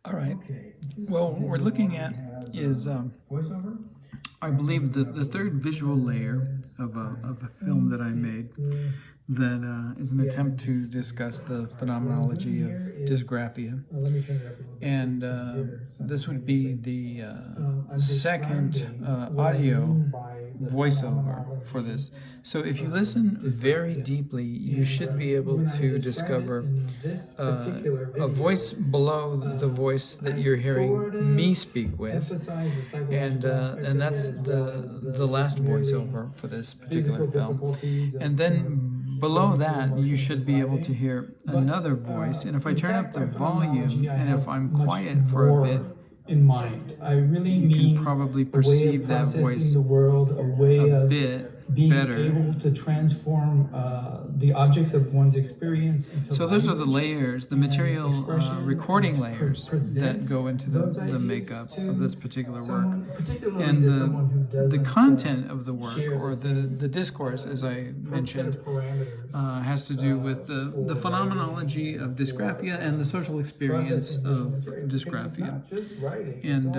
All right. Well, what we're looking at is, I believe, the third visual layer of a film that I made that is an attempt to discuss the phenomenology of dysgraphia. And this would be the second audio voiceover for this. So if you listen very deeply, you should be able to discover a voice below the voice that you're hearing me speak with, and that's the last voiceover for this particular film. And then below that, you should be able to hear another voice. And if I turn up the volume and if I'm quiet for a bit, in mind. I really you can probably perceive that voice the world, a way a of bit being better. able to transform the objects of one's experience into So those are the layers, the material recording and layers that present go into those the ideas makeup to of this particular work. someone, particularly And to someone who the doesn't, content of the work, share or the same, the discourse, as I set mentioned, of parameters, has to do with the phenomenology of dysgraphia and the social experience of dysgraphia. And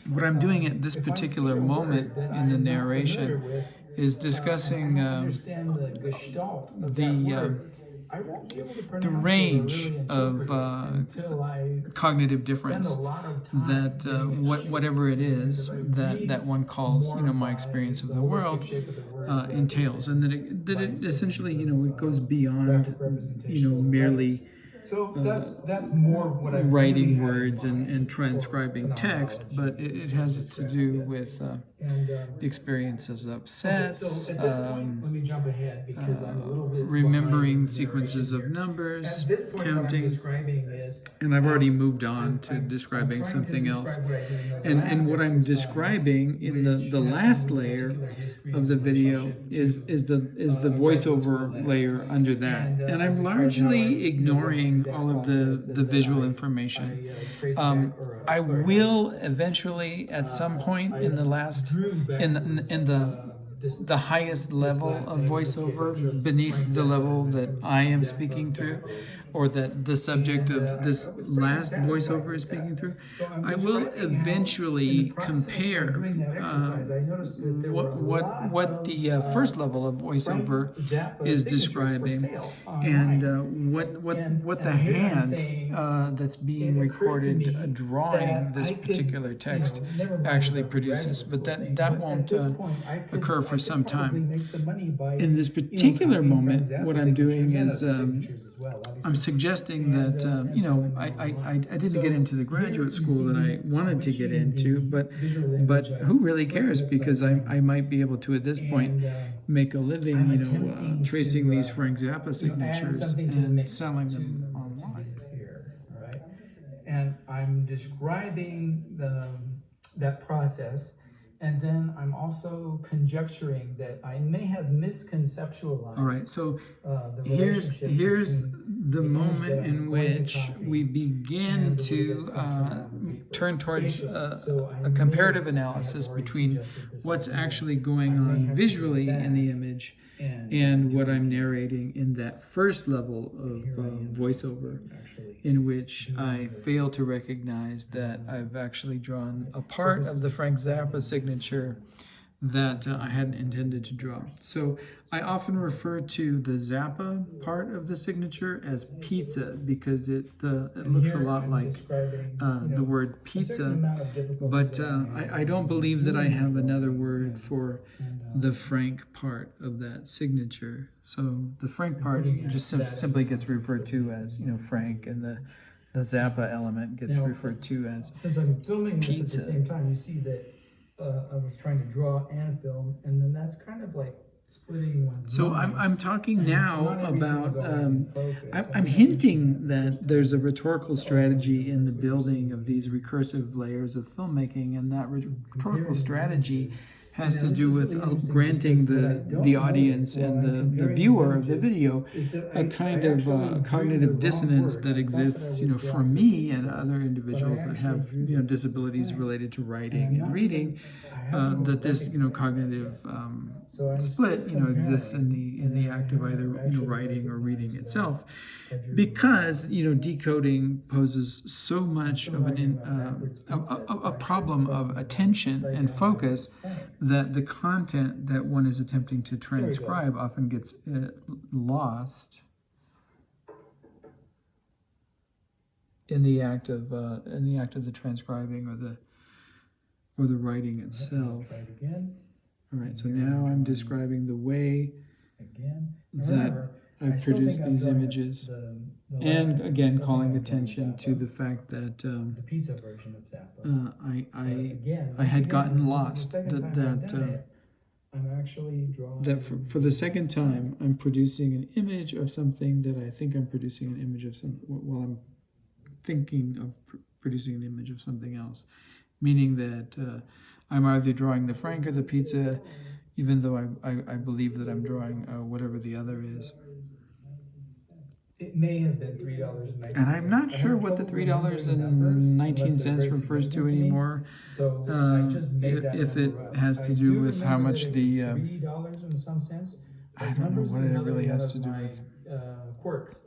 what I'm doing at this particular moment in the narration is discussing the range of cognitive difference that whatever it is that one calls my experience of the world entails, and that it essentially it goes beyond merely that's more what I'm writing words and transcribing text, but it has to do with the experiences of sets, let me jump ahead because I'm a little bit remembering sequences of numbers, At this point, counting, what I'm describing is, and I've already moved on to describing something else. And what I'm describing in the last layer of the video is the voiceover layer under that, and I'm largely ignoring all of the visual information. I will eventually, at some point in the last, in the highest level of voiceover, beneath the level that I am speaking through, or that the subject of this last voiceover is speaking through, I will eventually compare what the first level of voiceover is describing, and what the hand that's being recorded drawing this particular text actually produces. But that won't occur for some time. In this particular moment, what I'm doing is I'm suggesting that I didn't get into the graduate school that I wanted to get into, but who really cares, because I might be able to at this point make a living tracing these Frank Zappa signatures and selling them online. All right, and I'm describing that process. And then I'm also conjecturing that I may have misconceptualized. All right, so here's the moment in which we begin to turn towards a comparative analysis between what's actually going on visually in the image and what I'm narrating in that first level of voiceover, in which I fail to recognize that I've actually drawn a part of the Frank Zappa signature that I hadn't intended to draw. So I often refer to the Zappa part of the signature as pizza, because it looks a lot like the word pizza, but I don't believe that I have another word for the Frank part of that signature. So the Frank part just simply gets referred to as Frank, and the Zappa element gets referred to as since I'm filming this pizza. At the same time, you see that I was trying to draw and film, and then that's kind of like splitting one's So mind. I'm talking now about, I'm I'm hinting that there's a rhetorical strategy in the building of these recursive layers of filmmaking, and that rhetorical strategy has to do with granting the audience and the viewer of the video a kind of cognitive dissonance that exists, for me and other individuals that have, disabilities related to writing and reading, that this, cognitive split, exists in the act of either, writing or reading itself. Because decoding poses so much of a problem of attention and focus that the content that one is attempting to transcribe often gets lost in the act of the transcribing or the writing itself. All right, so now I'm describing the way that I've produced these images, and again calling attention to the fact that I had gotten lost. That for the second time I'm producing an image of something that I think I'm producing an image of while I'm thinking of producing an image of something else, meaning that I'm either drawing the frank or the pizza, even though I believe that I'm drawing whatever the other is. It may have been $3.19. And I'm not sure what the $3.19 refers to anymore. So I just made that if it has to do with how much the $3 in some sense. I don't know what it really has to do with. Quirks.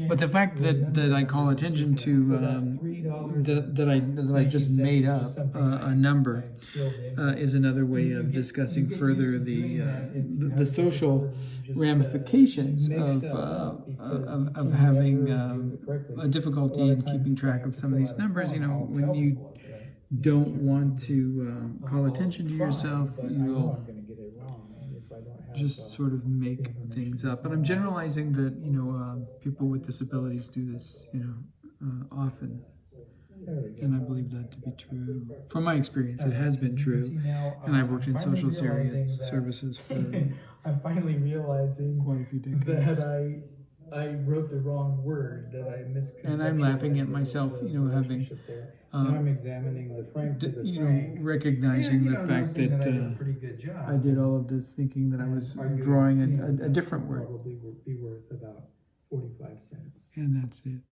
But the fact that I call attention to that I just made up a number is another way of discussing further the social ramifications of having a difficulty in keeping track of some of these numbers. When you don't want to call attention to yourself, you'll just sort of make things up. But I'm generalizing that people with disabilities do this often, and I believe that to be true. From my experience, it has been true, and I've worked in social services for I'm finally realizing quite a few decades. that I wrote the wrong word, that I misconceptualized. And I'm laughing at myself, having I'm examining the frank to the frank. recognizing the fact that I did all of this thinking that I was drawing a different word. Probably would be worth about 45 cents. And that's it.